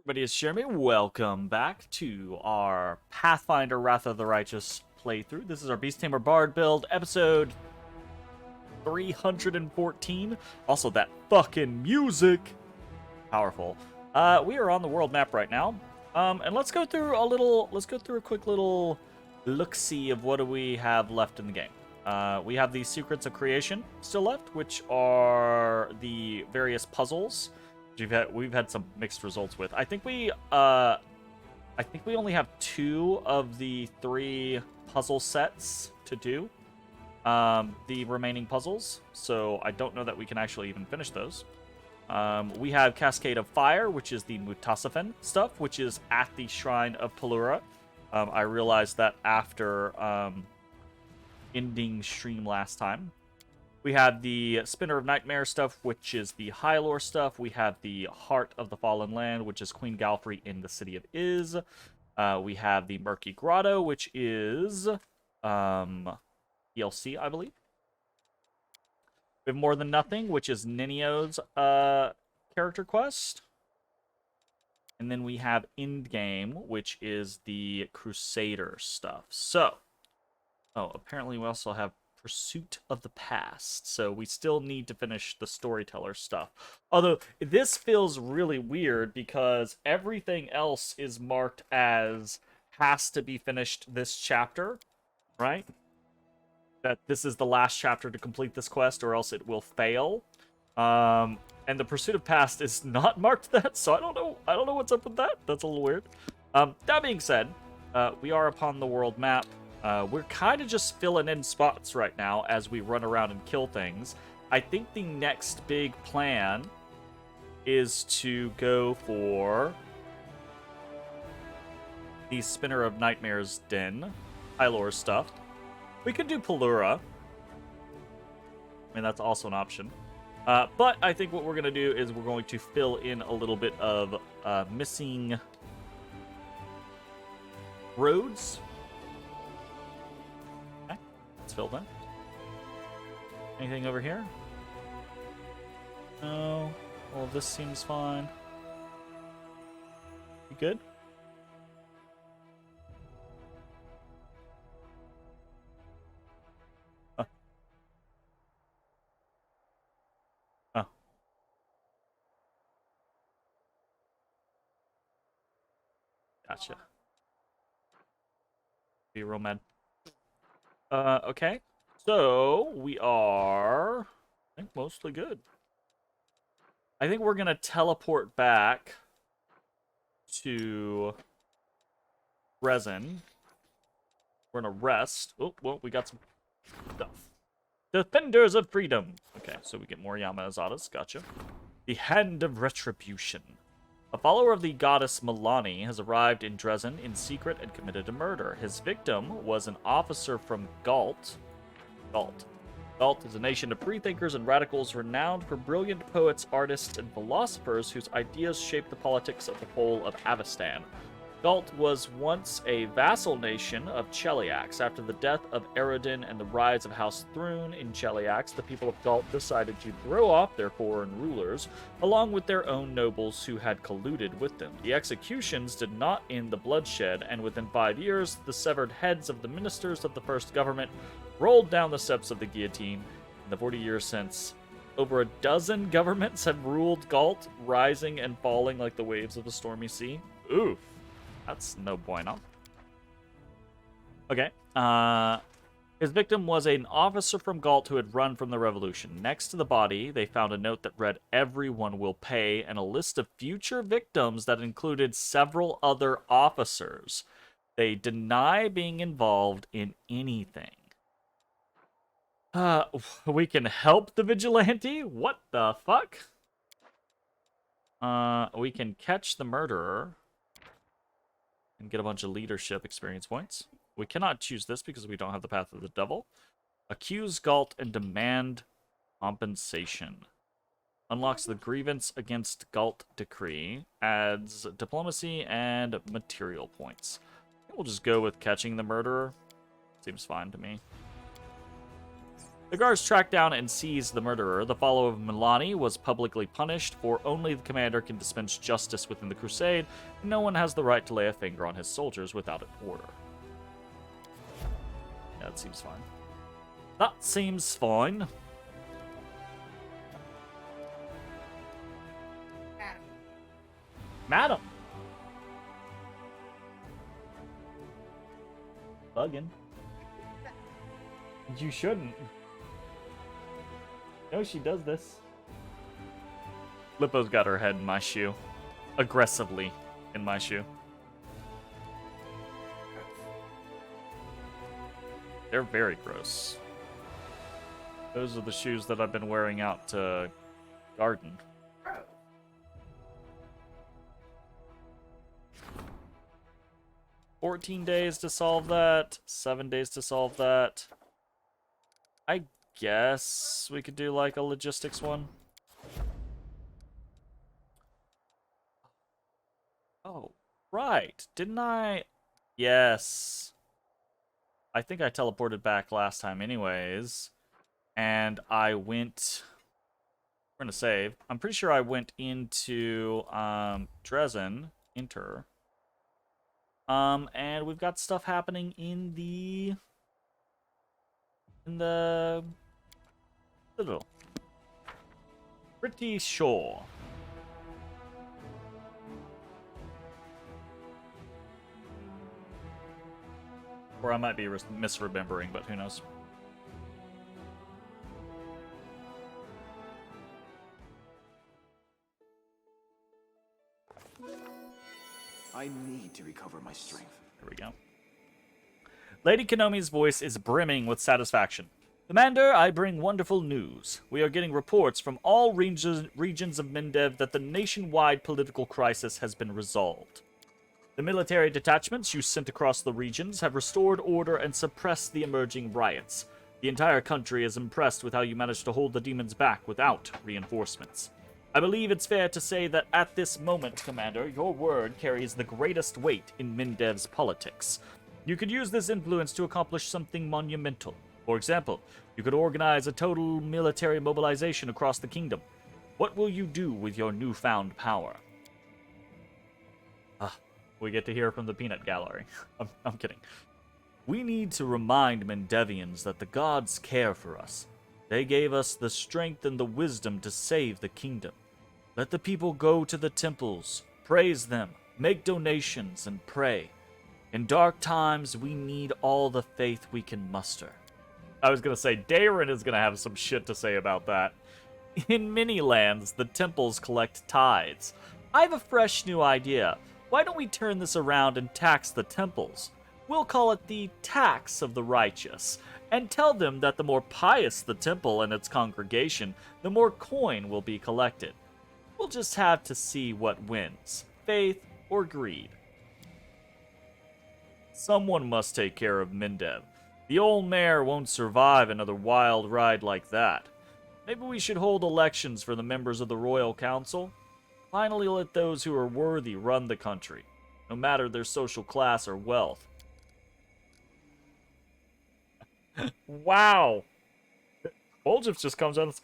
Everybody, it's Jeremy. Welcome back to our Pathfinder Wrath of the Righteous playthrough. This is our Beast Tamer Bard build, episode 314. Also, that fucking music! Powerful. We are on the world map right now. And let's go through a quick little look-see of what do we have left in the game. We have the Secrets of Creation still left, which are the various puzzles we've had some mixed results with. I think we only have 2 of the 3 puzzle sets to do. The remaining puzzles, so I don't know that we can actually even finish those. We have Cascade of Fire, which is the Mutasafen stuff, which is at the Shrine of Pelura. I realized that after ending stream last time. We have the Spinner of Nightmare stuff, which is the Hylor stuff. We have the Heart of the Fallen Land, which is Queen Galfrey in the City of Iz. We have the Murky Grotto, which is DLC, I believe. We have More Than Nothing, which is Ninio's character quest. And then we have Endgame, which is the Crusader stuff. So, apparently we also have Pursuit of the Past, so we still need to finish the storyteller stuff. Although this feels really weird because everything else is marked as has to be finished this chapter, right? That this is the last chapter to complete this quest or else it will fail. And the Pursuit of Past is not marked that, so I don't know what's up with that. That's a little weird. That being said, we are upon the world map. We're kind of just filling in spots right now as we run around and kill things. I think the next big plan is to go for the Spinner of Nightmares Den, Hylor stuff. We could do Pelura. I mean, that's also an option. But I think what we're going to do is we're going to fill in a little bit of missing roads. Filled in. Anything over here? No. Well, this seems fine. You good? Oh. Oh. Gotcha. Be real mad. Okay. So, we are, I think, mostly good. I think we're going to teleport back to Resin. We're going to rest. Oh, well, we got some stuff. Defenders of Freedom. Okay, so we get more Yama-Azadas. Gotcha. The Hand of Retribution. A follower of the goddess Milani has arrived in Dresden in secret and committed a murder. His victim was an officer from Galt. Galt is a nation of freethinkers and radicals renowned for brilliant poets, artists, and philosophers whose ideas shaped the politics of the whole of Avestan. Galt was once a vassal nation of Cheliax. After the death of Eredin and the rise of House Thrune in Cheliax, the people of Galt decided to throw off their foreign rulers, along with their own nobles who had colluded with them. The executions did not end the bloodshed, and within 5 years, the severed heads of the ministers of the first government rolled down the steps of the guillotine. In the 40 years since, over a dozen governments have ruled Galt, rising and falling like the waves of a stormy sea. Oof. That's no bueno. Okay. His victim was an officer from Galt who had run from the revolution. Next to the body, they found a note that read, "Everyone will pay," and a list of future victims that included several other officers. They deny being involved in anything. We can help the vigilante? What the fuck? We can catch the murderer and get a bunch of leadership experience points. We cannot choose this because we don't have the Path of the Devil. Accuse Galt and demand compensation. Unlocks the grievance against Galt decree. Adds diplomacy and material points. We'll just go with catching the murderer. Seems fine to me. The guards tracked down and seized the murderer. The follower of Milani was publicly punished, for only the commander can dispense justice within the crusade, and no one has the right to lay a finger on his soldiers without an order. Yeah, that seems fine. That seems fine. Madam. Bugging. You shouldn't. No, she does this. Lippo's got her head in my shoe. Aggressively in my shoe. They're very gross. Those are the shoes that I've been wearing out to garden. 14 days to solve that. 7 days to solve that. I guess we could do like a logistics one. Oh, right. Didn't I? Yes. I think I teleported back last time anyways. And I went... We're going to save. I'm pretty sure I went into Dresden. Enter. And we've got stuff happening in the Citadel. Pretty sure. Or I might be misremembering, but who knows. I need to recover my strength. There we go. Lady Konomi's voice is brimming with satisfaction. Commander, I bring wonderful news. We are getting reports from all regions of Mendev that the nationwide political crisis has been resolved. The military detachments you sent across the regions have restored order and suppressed the emerging riots. The entire country is impressed with how you managed to hold the demons back without reinforcements. I believe it's fair to say that at this moment, Commander, your word carries the greatest weight in Mendev's politics. You could use this influence to accomplish something monumental. For example, you could organize a total military mobilization across the kingdom. What will you do with your newfound power? We get to hear from the peanut gallery. I'm kidding. We need to remind Mendevians that the gods care for us. They gave us the strength and the wisdom to save the kingdom. Let the people go to the temples, praise them, make donations, and pray. In dark times, we need all the faith we can muster. I was going to say, Darren is going to have some shit to say about that. In many lands, the temples collect tithes. I have a fresh new idea. Why don't we turn this around and tax the temples? We'll call it the tax of the righteous, and tell them that the more pious the temple and its congregation, the more coin will be collected. We'll just have to see what wins, faith or greed. Someone must take care of Mendev. The old mayor won't survive another wild ride like that. Maybe we should hold elections for the members of the Royal Council. Finally let those who are worthy run the country, no matter their social class or wealth. Wow. Woljif just comes out.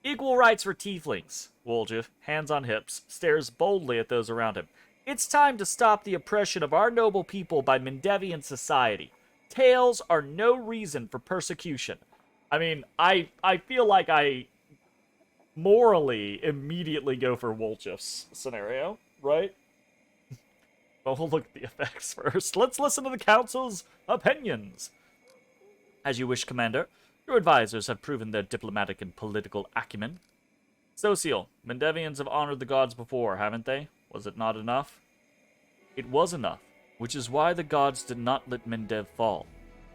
Equal rights for tieflings. Woljif, hands on hips, stares boldly at those around him. It's time to stop the oppression of our noble people by Mendevian society. Tales are no reason for persecution. I mean, I feel like I morally immediately go for Woljif's scenario, right? But we'll look at the effects first. Let's listen to the council's opinions. As you wish, Commander. Your advisors have proven their diplomatic and political acumen. Social, Mendevians have honored the gods before, haven't they? Was it not enough? It was enough, which is why the gods did not let Mendev fall.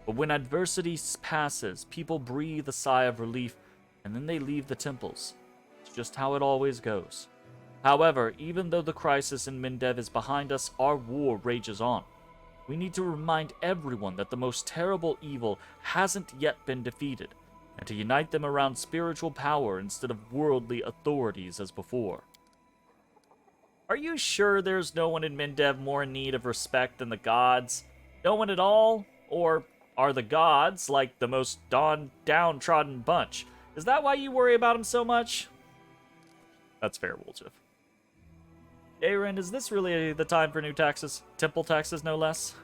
But when adversity passes, people breathe a sigh of relief, and then they leave the temples. It's just how it always goes. However, even though the crisis in Mendev is behind us, our war rages on. We need to remind everyone that the most terrible evil hasn't yet been defeated, and to unite them around spiritual power instead of worldly authorities as before. Are you sure there's no one in Mendev more in need of respect than the gods? No one at all? Or Are the gods like the most downtrodden bunch? Is that why you worry about them so much? That's fair, Woljif. Aaron, is this really the time for new taxes? Temple taxes, no less?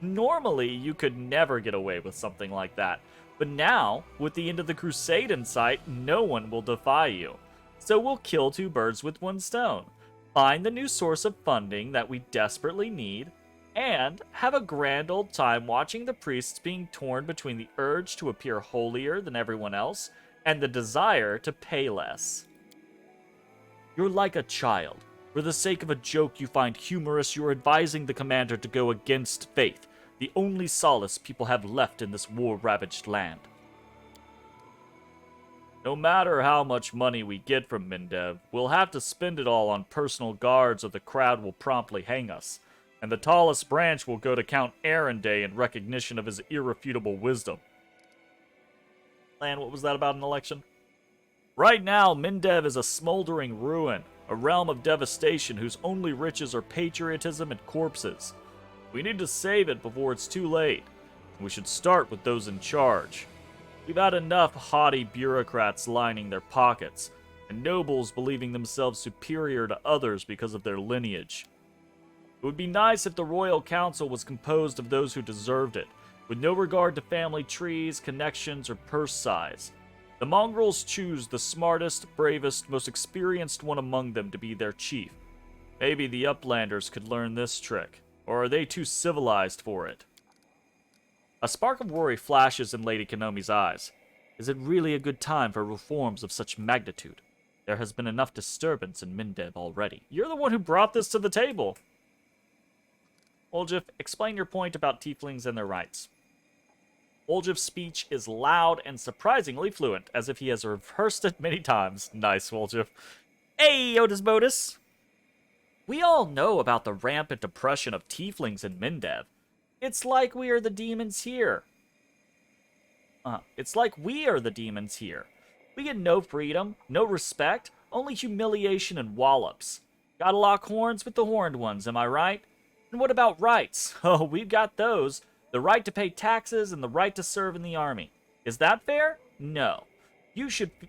Normally, you could never get away with something like that. But now, with the end of the crusade in sight, no one will defy you. So we'll kill two birds with one stone. Find the new source of funding that we desperately need, and have a grand old time watching the priests being torn between the urge to appear holier than everyone else and the desire to pay less. You're like a child. For the sake of a joke you find humorous, you're advising the commander to go against faith, the only solace people have left in this war-ravaged land. No matter how much money we get from Mindev, we'll have to spend it all on personal guards or the crowd will promptly hang us, and the tallest branch will go to Count Aaron Day in recognition of his irrefutable wisdom. Lan, what was that about an election? Right now, Mindev is a smoldering ruin, a realm of devastation whose only riches are patriotism and corpses. We need to save it before it's too late. We should start with those in charge. We've had enough haughty bureaucrats lining their pockets, and nobles believing themselves superior to others because of their lineage. It would be nice if the Royal Council was composed of those who deserved it, with no regard to family trees, connections, or purse size. The mongrels choose the smartest, bravest, most experienced one among them to be their chief. Maybe the Uplanders could learn this trick, or are they too civilized for it? A spark of worry flashes in Lady Konomi's eyes. Is it really a good time for reforms of such magnitude? There has been enough disturbance in Mindev already. You're the one who brought this to the table. Woljif, explain your point about tieflings and their rights. Woljif's speech is loud and surprisingly fluent, as if he has rehearsed it many times. Nice, Woljif. Hey, Otis Modus! We all know about the rampant oppression of tieflings in Mindev. It's like we are the demons here. We get no freedom, no respect, only humiliation and wallops. Gotta lock horns with the horned ones, am I right? And what about rights? Oh, we've got those. The right to pay taxes and the right to serve in the army. Is that fair? No.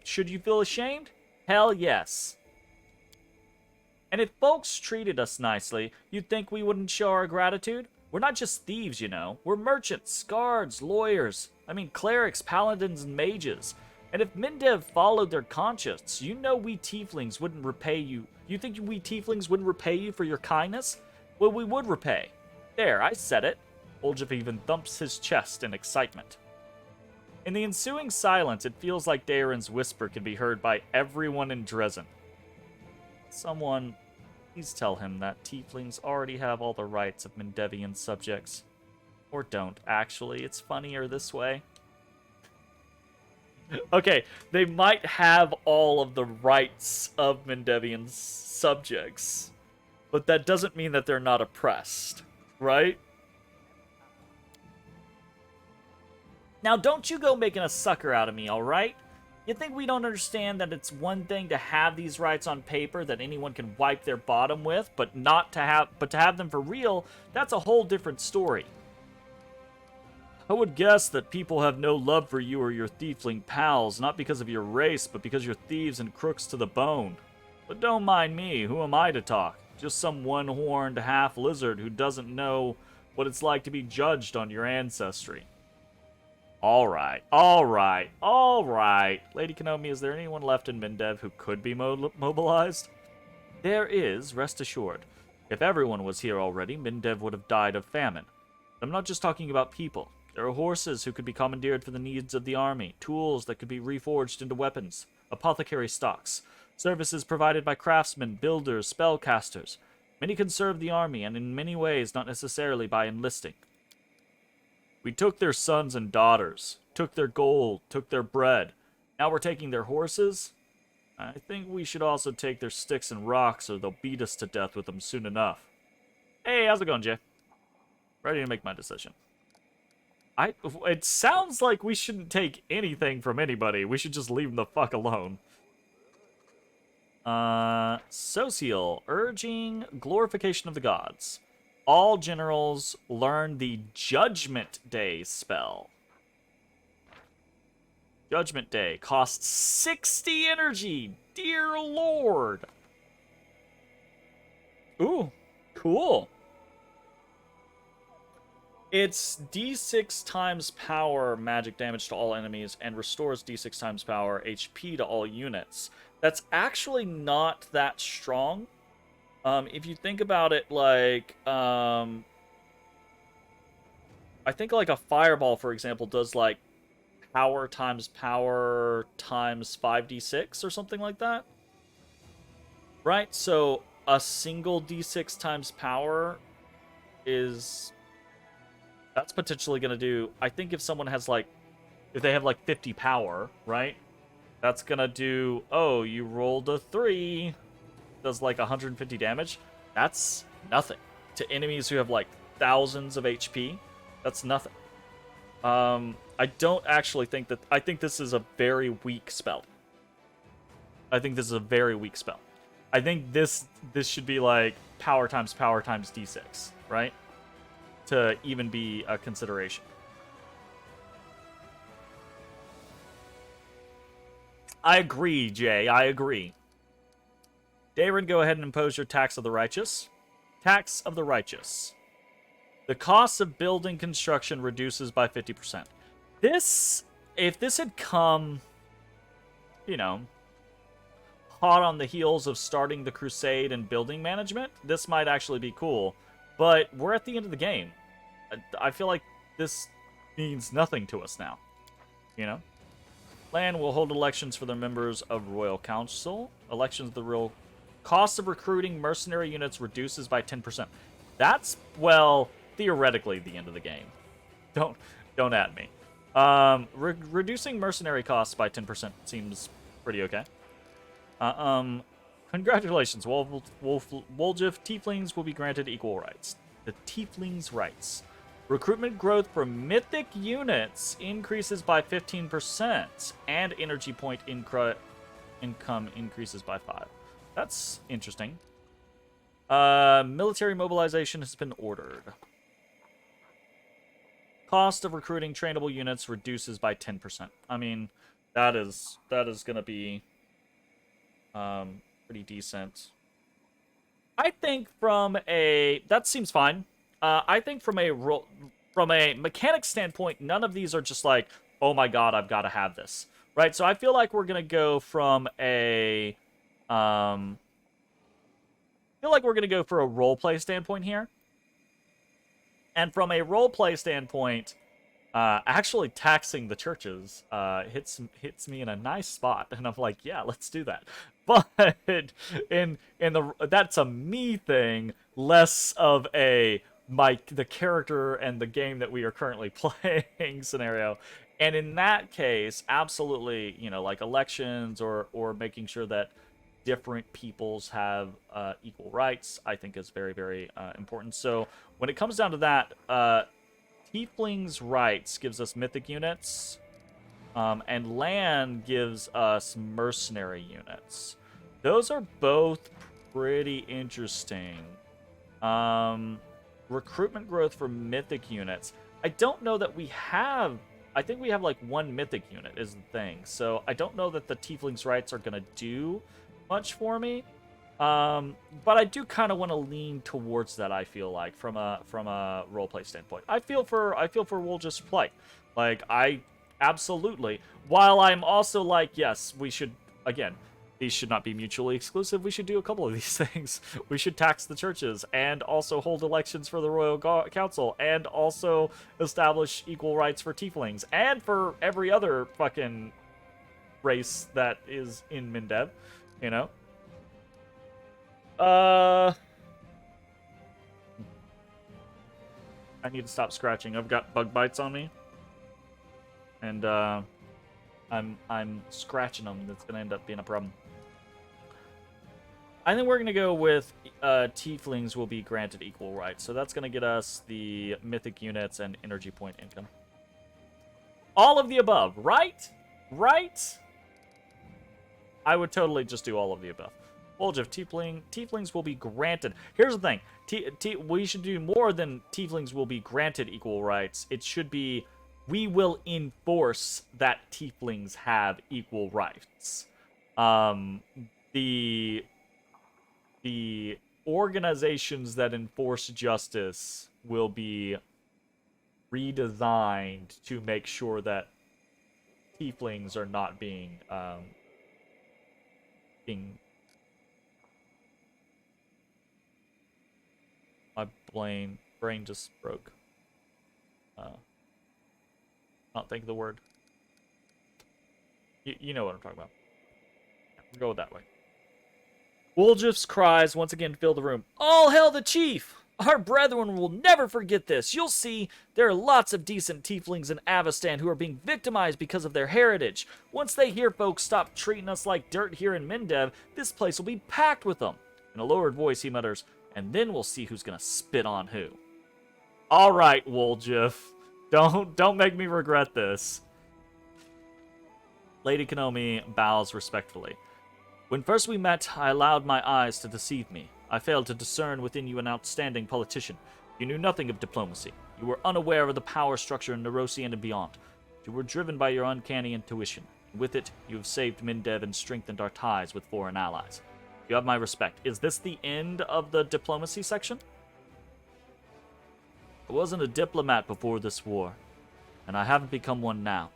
Should you feel ashamed? Hell yes. And if folks treated us nicely, you'd think we wouldn't show our gratitude? We're not just thieves, you know. We're merchants, guards, lawyers. Clerics, paladins, and mages. And if Mindev followed their conscience, you know we tieflings wouldn't repay you. You think we tieflings wouldn't repay you for your kindness? Well, we would repay. There, I said it. Woljif even thumps his chest in excitement. In the ensuing silence, it feels like Daeron's whisper can be heard by everyone in Dresden. Someone, please tell him that tieflings already have all the rights of Mindevian subjects. Or don't, actually. It's funnier this way. Okay, they might have all of the rights of Mindevian subjects, but that doesn't mean that they're not oppressed, right? Now, don't you go making a sucker out of me, alright? You think we don't understand that it's one thing to have these rights on paper that anyone can wipe their bottom with, but to have them for real, that's a whole different story. I would guess that people have no love for you or your tiefling pals, not because of your race, but because you're thieves and crooks to the bone. But don't mind me, who am I to talk? Just some one-horned half-lizard who doesn't know what it's like to be judged on your ancestry. Alright. Lady Konomi, is there anyone left in Mindev who could be mobilized? There is, rest assured. If everyone was here already, Mindev would have died of famine. I'm not just talking about people. There are horses who could be commandeered for the needs of the army, tools that could be reforged into weapons, apothecary stocks, services provided by craftsmen, builders, spellcasters. Many can serve the army, and in many ways not necessarily by enlisting. We took their sons and daughters, took their gold, took their bread. Now we're taking their horses? I think we should also take their sticks and rocks, or they'll beat us to death with them soon enough. Hey, how's it going, Jay? Ready to make my decision. It sounds like we shouldn't take anything from anybody. We should just leave them the fuck alone. Social, urging glorification of the gods. All generals learn the Judgment Day spell. Judgment Day costs 60 energy. Dear Lord. Ooh, cool. It's d6 times power magic damage to all enemies and restores d6 times power HP to all units. That's actually not that strong. If you think about it, like, I think like a fireball, for example, does like power times 5d6 or something like that. Right? So a single d6 times power is... That's potentially going to do... I think if someone has like... If they have like 50 power, right? That's going to do... Oh, you rolled a 3. Does like 150 damage. That's nothing. To enemies who have like thousands of HP, that's nothing. I don't actually think that... I think this is a very weak spell. I think this is a very weak spell. I think this should be like power times d6, right? To even be a consideration. I agree, Jay. I agree. Darren, go ahead and impose your tax of the righteous. Tax of the righteous. The cost of building construction reduces by 50%. This, if this had come, you know, hot on the heels of starting the crusade and building management, this might actually be cool. But we're at the end of the game. I feel like this means nothing to us now. You know? Land will hold elections for the members of Royal Council. Elections of the real cost of recruiting mercenary units reduces by 10%. That's, well, theoretically the end of the game. Don't at me. Reducing mercenary costs by 10% seems pretty okay. Congratulations, Woljif Tieflings will be granted equal rights. The Tieflings' rights. Recruitment growth for mythic units increases by 15%, and energy point income increases by 5. That's interesting. Military mobilization has been ordered. Cost of recruiting trainable units reduces by 10%. I mean, that is going to be pretty decent. I think from a... That seems fine. I think from a mechanic standpoint, none of these are just like, oh my god, I've got to have this. Right? So I feel like we're going to go from a... I feel like we're going to go for a roleplay standpoint here. And from a roleplay standpoint, actually taxing the churches hits me in a nice spot, and I'm like, yeah, let's do that. But that's a me thing, less of a the character and the game that we are currently playing scenario. And in that case, absolutely, you know, like elections or making sure that different peoples have equal rights, I think is very, very important. So when it comes down to that, Tieflings' rights gives us mythic units, and land gives us mercenary units. Those are both pretty interesting. Recruitment growth for mythic units. I don't know that we have... I think we have like one mythic unit is the thing. So I don't know that the Tieflings' rights are going to do much for me. But I do kind of want to lean towards that, I feel like, from a roleplay standpoint. I feel for Woljif's plight. Like, I absolutely... While I'm also like, yes, we should... Again, these should not be mutually exclusive. We should do a couple of these things. We should tax the churches and also hold elections for the Royal Council and also establish equal rights for Tieflings and for every other fucking race that is in Mindev, you know? I need to stop scratching. I've got bug bites on me. And I'm scratching them. That's gonna end up being a problem. I think we're gonna go with Tieflings will be granted equal rights. So that's gonna get us the mythic units and energy point income. All of the above, right? Right? I would totally just do all of the above. Wolf, tieflings will be granted. Here's the thing. We should do more than tieflings will be granted equal rights. It should be, we will enforce that tieflings have equal rights. The organizations that enforce justice will be redesigned to make sure that tieflings are not being my brain just broke. Not think of the word. You know what I'm talking about. We'll go that way. Woljif's cries once again fill the room. All hail the chief! Our brethren will never forget this. You'll see, there are lots of decent tieflings in Avestan who are being victimized because of their heritage. Once they hear folks stop treating us like dirt here in Mindev, this place will be packed with them. In a lowered voice, he mutters, and then we'll see who's gonna spit on who. All right, Woljif. Don't make me regret this. Lady Kanomi bows respectfully. When first we met, I allowed my eyes to deceive me. I failed to discern within you an outstanding politician. You knew nothing of diplomacy. You were unaware of the power structure in Nerosian and beyond. You were driven by your uncanny intuition. With it, you have saved Mindev and strengthened our ties with foreign allies. You have my respect. Is this the end of the diplomacy section? I wasn't a diplomat before this war, and I haven't become one now.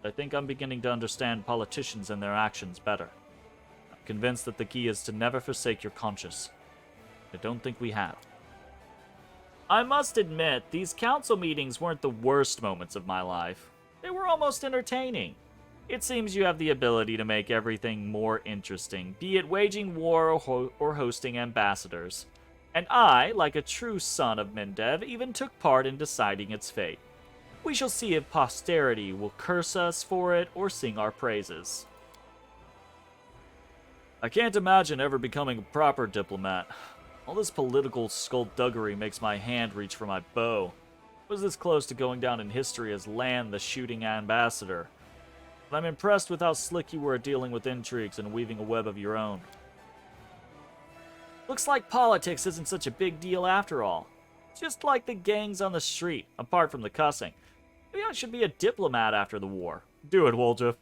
But I think I'm beginning to understand politicians and their actions better. I'm convinced that the key is to never forsake your conscience. I don't think we have. I must admit, these council meetings weren't the worst moments of my life. They were almost entertaining. It seems you have the ability to make everything more interesting, be it waging war or hosting ambassadors. And I, like a true son of Mindev, even took part in deciding its fate. We shall see if posterity will curse us for it or sing our praises. I can't imagine ever becoming a proper diplomat. All this political skullduggery makes my hand reach for my bow. I was this close to going down in history as Lan the Shooting Ambassador. But I'm impressed with how slick you were at dealing with intrigues and weaving a web of your own. Looks like politics isn't such a big deal after all. It's just like the gangs on the street, apart from the cussing. Maybe I should be a diplomat after the war. Do it, Woljif.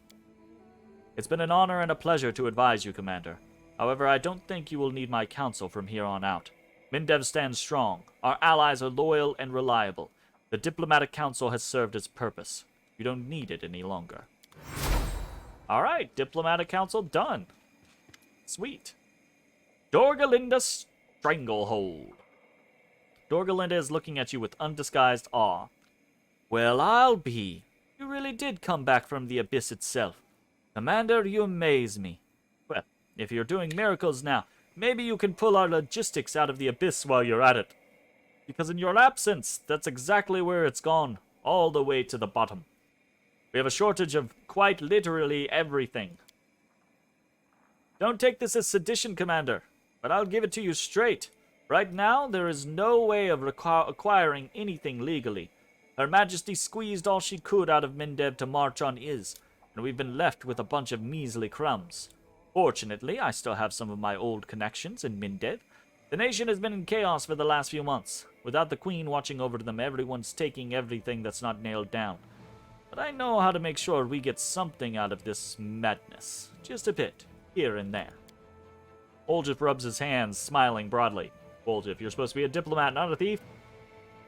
It's been an honor and a pleasure to advise you, Commander. However, I don't think you will need my counsel from here on out. Mindev stands strong. Our allies are loyal and reliable. The diplomatic council has served its purpose. You don't need it any longer. All right, diplomatic council done. Sweet. Dorgalinda Stranglehold. Dorgalinda is looking at you with undisguised awe. Well, I'll be. You really did come back from the abyss itself. Commander, you amaze me. Well, if you're doing miracles now, maybe you can pull our logistics out of the abyss while you're at it. Because in your absence, that's exactly where it's gone, all the way to the bottom. We have a shortage of quite literally everything. Don't take this as sedition, Commander, but I'll give it to you straight. Right now, there is no way of acquiring anything legally. Her Majesty squeezed all she could out of Mindev to march on Iz, and we've been left with a bunch of measly crumbs. Fortunately, I still have some of my old connections in Mindev. The nation has been in chaos for the last few months. Without the Queen watching over them, everyone's taking everything that's not nailed down. But I know how to make sure we get something out of this madness. Just a bit, here and there. Woljif rubs his hands, smiling broadly. Woljif, you're supposed to be a diplomat, not a thief.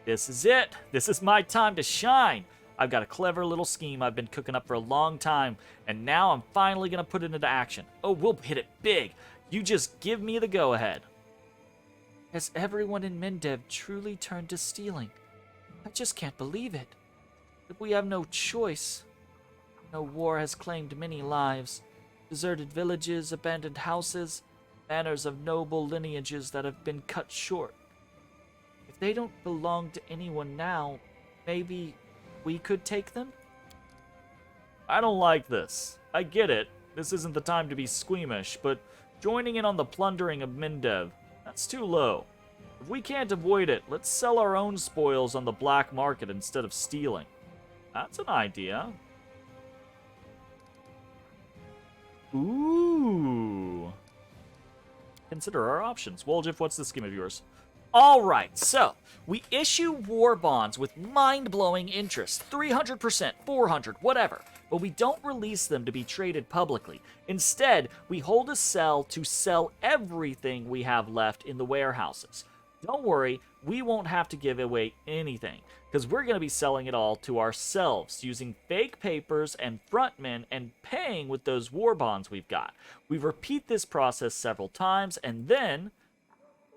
This is it. This is my time to shine. I've got a clever little scheme I've been cooking up for a long time, and now I'm finally going to put it into action. Oh, we'll hit it big. You just give me the go-ahead. Has everyone in Mindev truly turned to stealing? I just can't believe it. But we have no choice. No war has claimed many lives. Deserted villages, abandoned houses, banners of noble lineages that have been cut short. If they don't belong to anyone now, maybe we could take them? I don't like this. I get it. This isn't the time to be squeamish, but joining in on the plundering of Mindev, that's too low. If we can't avoid it, let's sell our own spoils on the black market instead of stealing. That's an idea. Ooh. consider our options. Woljif, what's the scheme of yours? Alright, so, we issue war bonds with mind-blowing interest, 300%, 400, whatever, but we don't release them to be traded publicly. Instead, we hold a sell to sell everything we have left in the warehouses. Don't worry, we won't have to give away anything, because we're going to be selling it all to ourselves, using fake papers and frontmen and paying with those war bonds we've got. We repeat this process several times, and then...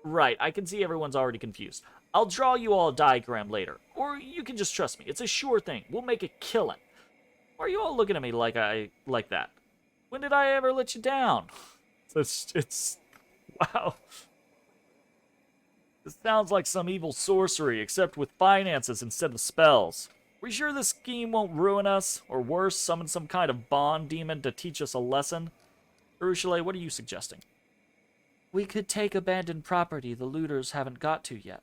Right, I can see everyone's already confused. I'll draw you all a diagram later, or you can just trust me. It's a sure thing. We'll make a killing. Why are you all looking at me like that? When did I ever let you down? It's wow. This sounds like some evil sorcery, except with finances instead of spells. We sure this scheme won't ruin us, or worse, summon some kind of bond demon to teach us a lesson? Ursula, what are you suggesting? We could take abandoned property the looters haven't got to yet.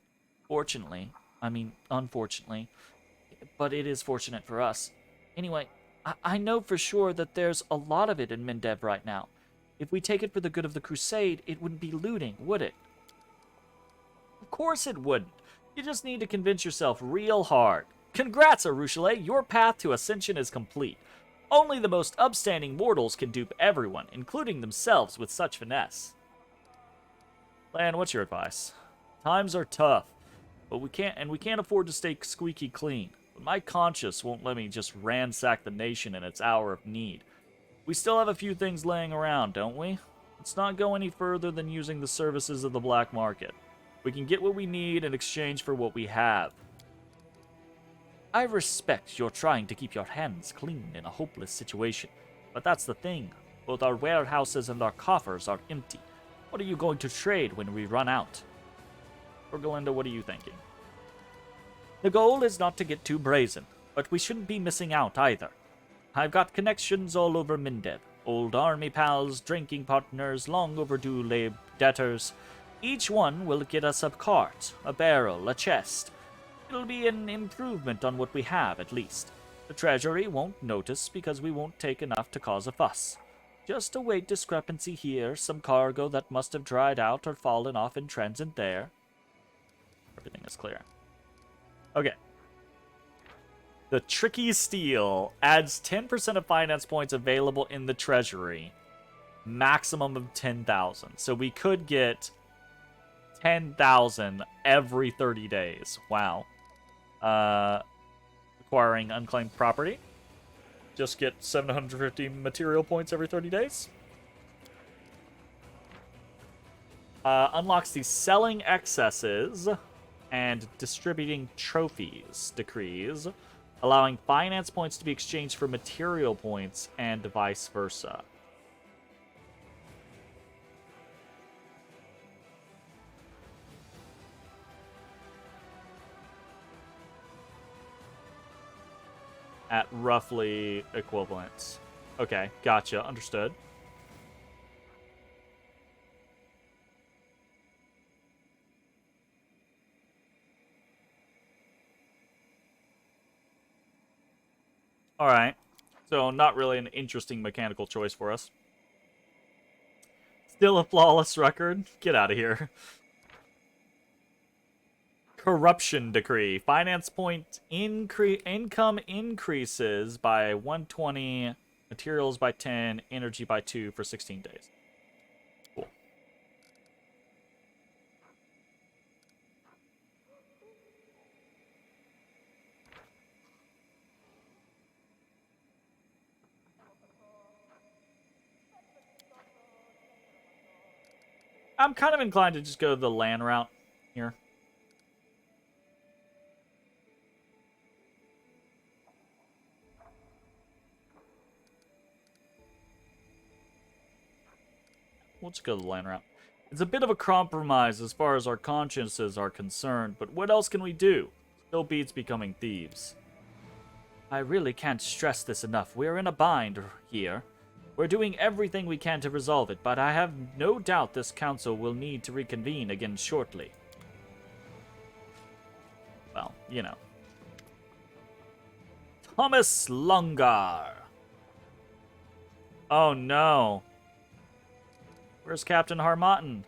Unfortunately. But it is fortunate for us. Anyway, I know for sure that there's a lot of it in Mendev right now. If we take it for the good of the crusade, it wouldn't be looting, would it? Of course it wouldn't. You just need to convince yourself real hard. Congrats, Arushale, your path to ascension is complete. Only the most upstanding mortals can dupe everyone, including themselves, with such finesse. Lan, what's your advice? Times are tough, but we can't afford to stay squeaky clean. But my conscience won't let me just ransack the nation in its hour of need. We still have a few things laying around, don't we? Let's not go any further than using the services of the black market. We can get what we need in exchange for what we have. I respect you're trying to keep your hands clean in a hopeless situation, but that's the thing. Both our warehouses and our coffers are empty. What are you going to trade when we run out? Or Galinda, what are you thinking? The goal is not to get too brazen, but we shouldn't be missing out either. I've got connections all over Mendev. Old army pals, drinking partners, long overdue lab debtors. Each one will get us a cart, a barrel, a chest. It'll be an improvement on what we have, at least. The treasury won't notice because we won't take enough to cause a fuss. Just a weight discrepancy here, some cargo that must have dried out or fallen off in transit there. Everything is clear. Okay. The Tricky Steel adds 10% of finance points available in the treasury. Maximum of 10,000. So we could get 10,000 every 30 days. Wow. Acquiring unclaimed property. Just get 750 material points every 30 days. Unlocks the selling excesses and distributing trophies decrees, allowing finance points to be exchanged for material points and vice versa. At roughly equivalent. Okay, gotcha. Understood. Alright. So, not really an interesting mechanical choice for us. Still a flawless record? Get out of here. Corruption decree. Finance point income increases by 120, materials by 10, energy by 2 for 16 days. Cool. I'm kind of inclined to just go the land route here. We'll just go the land route. It's a bit of a compromise as far as our consciences are concerned, but what else can we do? Still beats becoming thieves. I really can't stress this enough. We're in a bind here. We're doing everything we can to resolve it, but I have no doubt this council will need to reconvene again shortly. Well, you know. Thomas Lungar. Oh no. Where's Captain Harmatan?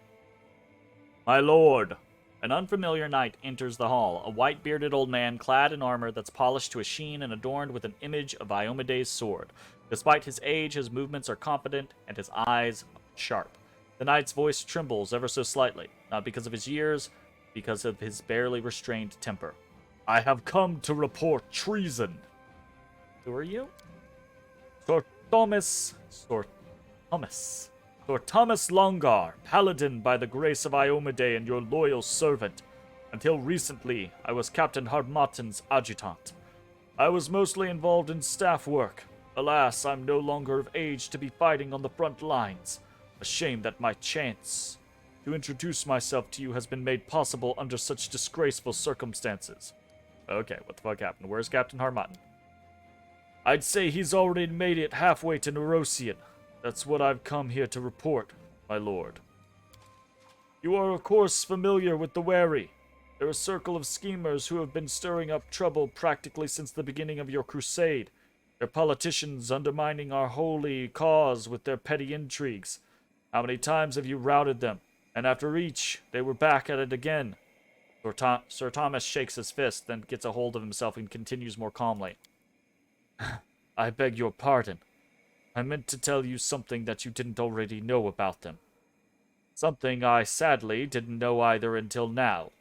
My lord. An unfamiliar knight enters the hall, a white-bearded old man clad in armor that's polished to a sheen and adorned with an image of Iomede's sword. Despite his age, his movements are confident and his eyes sharp. The knight's voice trembles ever so slightly, not because of his years, because of his barely restrained temper. I have come to report treason. Who are you? Sir Thomas Longar, paladin by the grace of Iomede and your loyal servant. Until recently, I was Captain Harmattan's adjutant. I was mostly involved in staff work. Alas, I'm no longer of age to be fighting on the front lines. A shame that my chance to introduce myself to you has been made possible under such disgraceful circumstances. Okay, what the fuck happened? Where's Captain Harmattan? I'd say he's already made it halfway to Nerosian. That's what I've come here to report, my lord. You are, of course, familiar with the Wary. They're a circle of schemers who have been stirring up trouble practically since the beginning of your crusade. They're politicians undermining our holy cause with their petty intrigues. How many times have you routed them? And after each, they were back at it again. Sir Thomas shakes his fist, then gets a hold of himself and continues more calmly. I beg your pardon. I meant to tell you something that you didn't already know about them. Something I sadly didn't know either until now.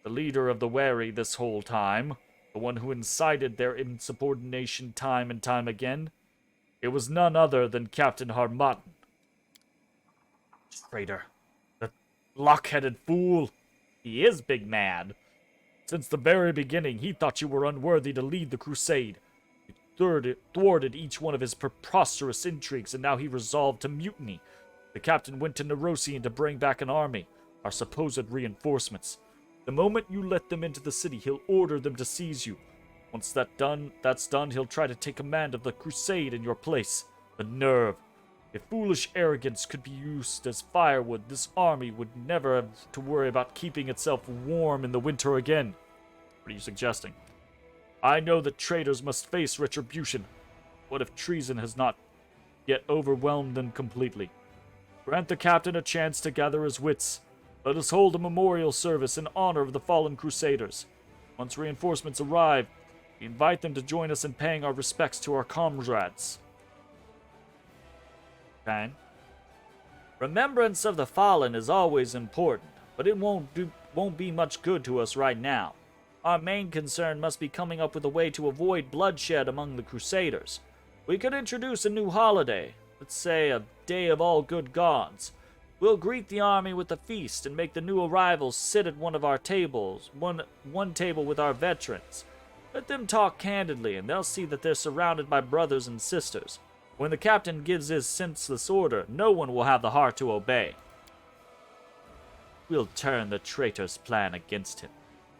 The leader of the Wary this whole time, the one who incited their insubordination time and time again, it was none other than Captain Harmattan. Traitor. The block-headed fool. He is big mad. Since the very beginning, he thought you were unworthy to lead the crusade. Thwarted each one of his preposterous intrigues, and now he resolved to mutiny. The captain went to Nerosian to bring back an army, our supposed reinforcements. The moment you let them into the city, he'll order them to seize you. Once that's done, he'll try to take command of the crusade in your place. The nerve. If foolish arrogance could be used as firewood, this army would never have to worry about keeping itself warm in the winter again. What are you suggesting? I know that traitors must face retribution. What if treason has not yet overwhelmed them completely? Grant the captain a chance to gather his wits. Let us hold a memorial service in honor of the fallen crusaders. Once reinforcements arrive, we invite them to join us in paying our respects to our comrades. Okay. Remembrance of the fallen is always important, but it won't be much good to us right now. Our main concern must be coming up with a way to avoid bloodshed among the Crusaders. We could introduce a new holiday, let's say a Day of All Good Gods. We'll greet the army with a feast and make the new arrivals sit at one of our tables, one table with our veterans. Let them talk candidly, and they'll see that they're surrounded by brothers and sisters. When the captain gives his senseless order, no one will have the heart to obey. We'll turn the traitor's plan against him.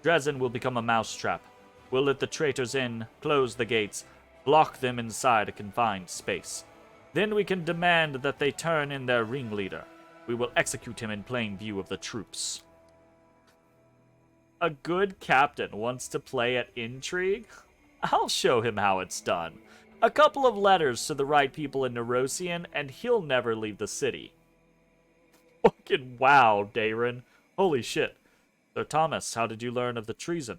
Dresden will become a mousetrap. We'll let the traitors in, close the gates, block them inside a confined space. Then we can demand that they turn in their ringleader. We will execute him in plain view of the troops. A good captain wants to play at intrigue? I'll show him how it's done. A couple of letters to the right people in Nerosian, and he'll never leave the city. Fucking wow, Darren. Holy shit. Sir Thomas, how did you learn of the treason?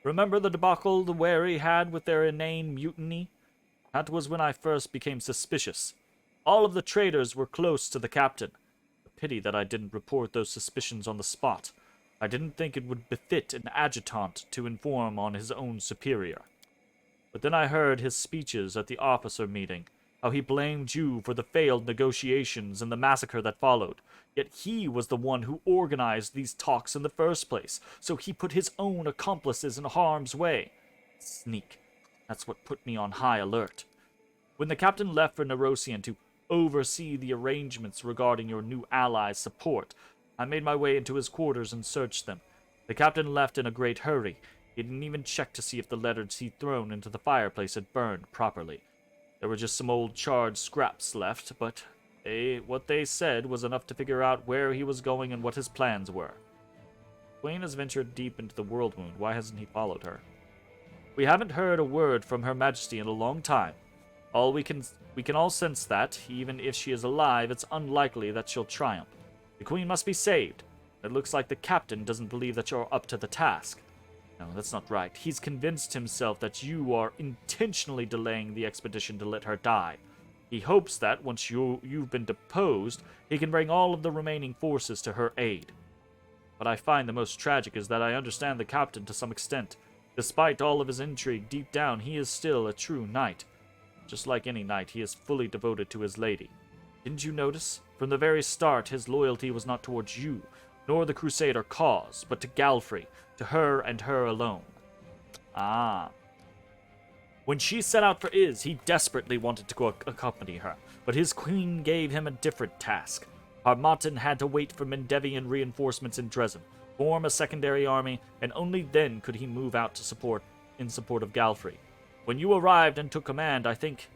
Remember the debacle the Wary had with their inane mutiny? That was when I first became suspicious. All of the traitors were close to the captain. A pity that I didn't report those suspicions on the spot. I didn't think it would befit an adjutant to inform on his own superior. But then I heard his speeches at the officer meeting, how he blamed you for the failed negotiations and the massacre that followed. Yet he was the one who organized these talks in the first place, so he put his own accomplices in harm's way. Sneak. That's what put me on high alert. When the captain left for Nerosian to oversee the arrangements regarding your new allies' support, I made my way into his quarters and searched them. The captain left in a great hurry. He didn't even check to see if the letters he'd thrown into the fireplace had burned properly. There were just some old charred scraps left, but what they said was enough to figure out where he was going and what his plans were. Queen has ventured deep into the world wound. Why hasn't he followed her? We haven't heard a word from Her Majesty in a long time. We can all sense that, even if she is alive, it's unlikely that she'll triumph. The queen must be saved. It looks like the captain doesn't believe that you're up to the task. No, that's not right. He's convinced himself that you are intentionally delaying the expedition to let her die. He hopes that, once you've been deposed, he can bring all of the remaining forces to her aid. What I find the most tragic is that I understand the captain to some extent. Despite all of his intrigue, deep down he is still a true knight. Just like any knight, he is fully devoted to his lady. Didn't you notice? From the very start, his loyalty was not towards you, nor the Crusader cause, but to Galfrey, to her and her alone. Ah. When she set out for Iz, he desperately wanted to go accompany her, but his queen gave him a different task. Harmatan had to wait for Mendevian reinforcements in Dresden, form a secondary army, and only then could he move out in support of Galfrey. When you arrived and took command, I think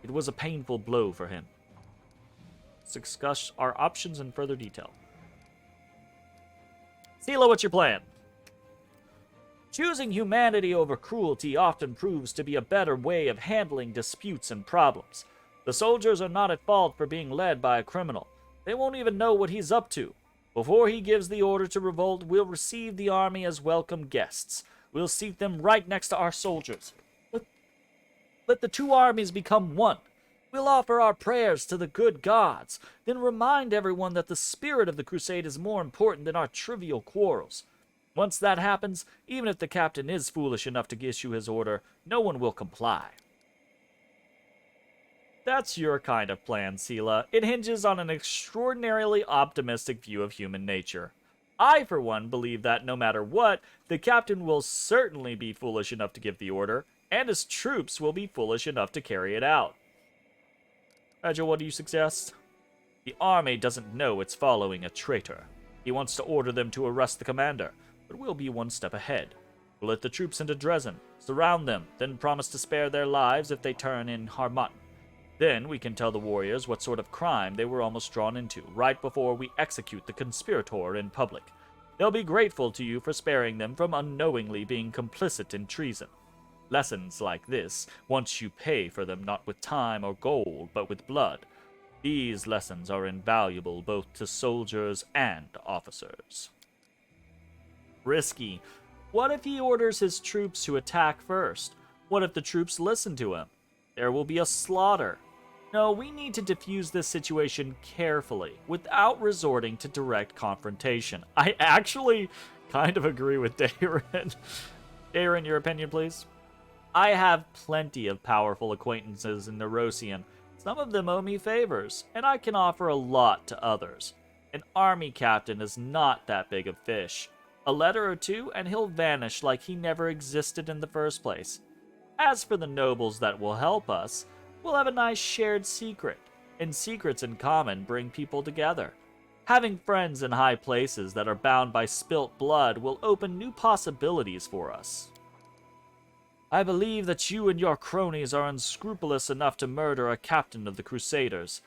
it was a painful blow for him. Let's discuss our options in further detail. Sela, what's your plan? Choosing humanity over cruelty often proves to be a better way of handling disputes and problems. The soldiers are not at fault for being led by a criminal. They won't even know what he's up to. Before he gives the order to revolt, we'll receive the army as welcome guests. We'll seat them right next to our soldiers. Let the two armies become one. We'll offer our prayers to the good gods, then remind everyone that the spirit of the crusade is more important than our trivial quarrels. Once that happens, even if the captain is foolish enough to issue his order, no one will comply. That's your kind of plan, Sela. It hinges on an extraordinarily optimistic view of human nature. I, for one, believe that no matter what, the captain will certainly be foolish enough to give the order, and his troops will be foolish enough to carry it out. Agile, what do you suggest? The army doesn't know it's following a traitor. He wants to order them to arrest the commander, but we'll be one step ahead. We'll let the troops into Dresden, surround them, then promise to spare their lives if they turn in Harmatan. Then we can tell the warriors what sort of crime they were almost drawn into, right before we execute the conspirator in public. They'll be grateful to you for sparing them from unknowingly being complicit in treason. Lessons like this, once you pay for them not with time or gold, but with blood. These lessons are invaluable both to soldiers and officers. Risky. What if he orders his troops to attack first? What if the troops listen to him? There will be a slaughter. No, we need to defuse this situation carefully, without resorting to direct confrontation. I actually kind of agree with Darren. Darren, your opinion, please? I have plenty of powerful acquaintances in Nerosian. Some of them owe me favors, and I can offer a lot to others. An army captain is not that big of fish. A letter or two, and he'll vanish like he never existed in the first place. As for the nobles that will help us, we'll have a nice shared secret, and secrets in common bring people together. Having friends in high places that are bound by spilt blood will open new possibilities for us. I believe that you and your cronies are unscrupulous enough to murder a captain of the Crusaders.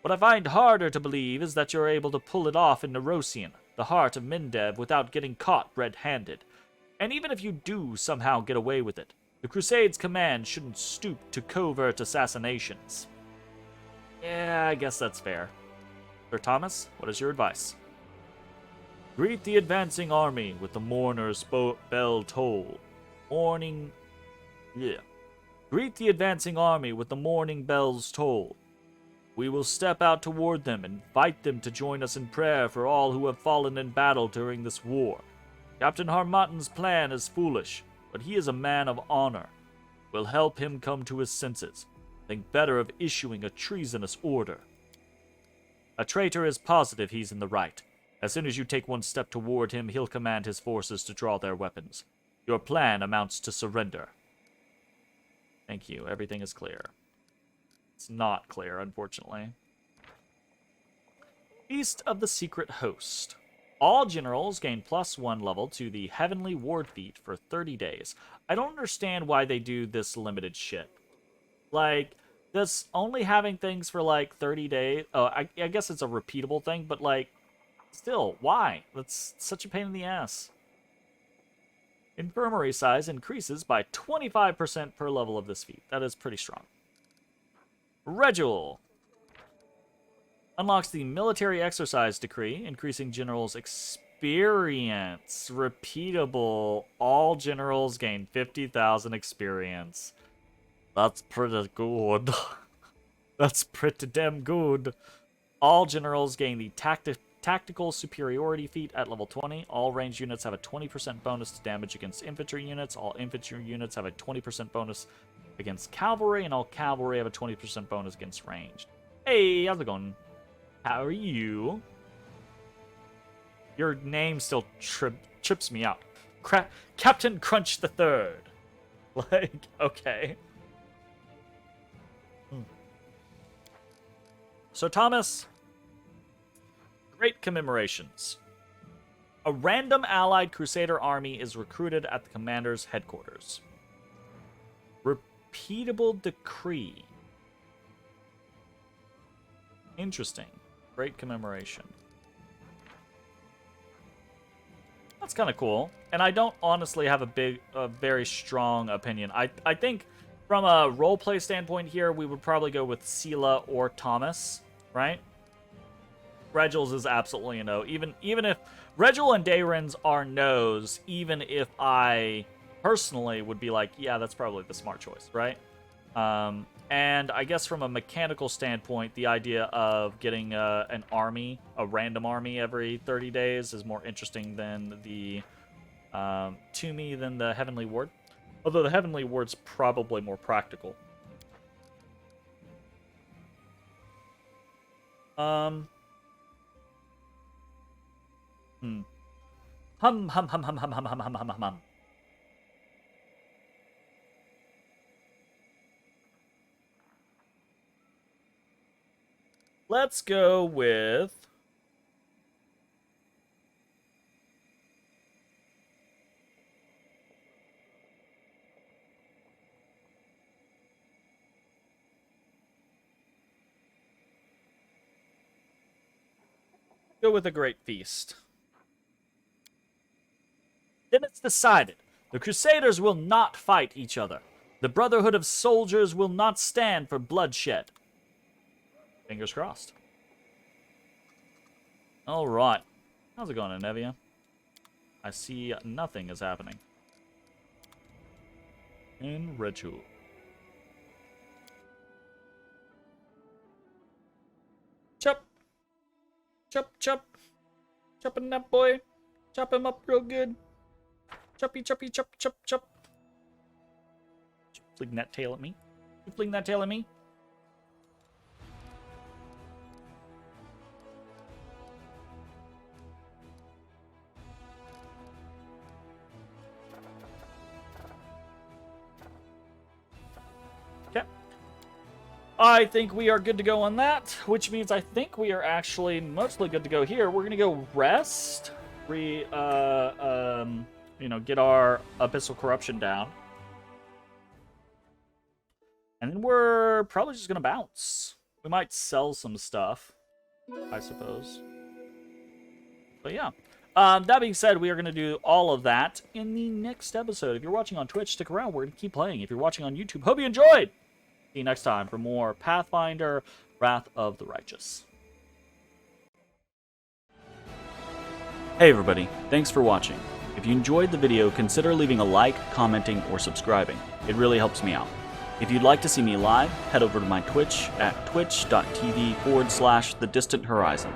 What I find harder to believe is that you're able to pull it off in Nerosian, the heart of Mendev, without getting caught red-handed. And even if you do somehow get away with it, the Crusade's command shouldn't stoop to covert assassinations. Yeah, I guess that's fair. Sir Thomas, what is your advice? Greet the advancing army with the mourner's bell toll. Greet the advancing army with the morning bells toll. We will step out toward them and invite them to join us in prayer for all who have fallen in battle during this war. Captain Harmatan's plan is foolish, but he is a man of honor. We'll help him come to his senses. Think better of issuing a treasonous order. A traitor is positive he's in the right. As soon as you take one step toward him, he'll command his forces to draw their weapons. Your plan amounts to surrender. Thank you. Everything is clear. It's not clear, unfortunately. Feast of the Secret Host. All generals gain +1 level to the Heavenly Ward feat for 30 days. I don't understand why they do this limited shit. Like, this only having things for, like, 30 days... Oh, I guess it's a repeatable thing, but, like, still, why? That's such a pain in the ass. Infirmary size increases by 25% per level of this feat. That is pretty strong. Regul. Unlocks the military exercise decree, increasing generals' experience. Repeatable. All generals gain 50,000 experience. That's pretty good. That's pretty damn good. All generals gain the tactical superiority feat at level 20. All ranged units have a 20% bonus to damage against infantry units. All infantry units have a 20% bonus against cavalry, and all cavalry have a 20% bonus against ranged. Hey, how's it going? How are you? Your name still trips me out. Captain Crunch the Third. Like, okay. So, Thomas, great commemorations. A random allied crusader army is recruited at the commander's headquarters. Repeatable decree. Interesting. Great commemoration. That's kind of cool. And I don't honestly have a very strong opinion. I think from a roleplay standpoint here, we would probably go with Sela or Thomas, right? Regul's is absolutely a no. Even if Regul and Daren's are no's, even if I personally would be like, yeah, that's probably the smart choice, right? And I guess from a mechanical standpoint, the idea of getting an army, a random army every 30 days is more interesting than to me, than the Heavenly Ward. Although the Heavenly Ward's probably more practical. Hum hum hum hum hum hum hum hum hum hum. Let's go with a great feast. Then it's decided. The Crusaders will not fight each other. The Brotherhood of Soldiers will not stand for bloodshed. Fingers crossed. All right. How's it going, Anevia? I see nothing is happening. In Regul. Chop. Chop, chop. Chopping that boy. Chop him up real good. Choppy, choppy, chop, chop, chop. Fling that tail at me. You fling that tail at me. Okay. I think we are good to go on that, which means I think we are actually mostly good to go here. We're gonna go rest, get our Abyssal Corruption down, and then we're probably just gonna bounce. We might sell some stuff, I suppose. But yeah. That being said, we are going to do all of that in the next episode. If you're watching on Twitch, stick around. We're going to keep playing. If you're watching on YouTube, hope you enjoyed. See you next time for more Pathfinder, Wrath of the Righteous. Hey everybody, thanks for watching. If you enjoyed the video, consider leaving a like, commenting, or subscribing. It really helps me out. If you'd like to see me live, head over to my Twitch at twitch.tv/thedistanthorizon.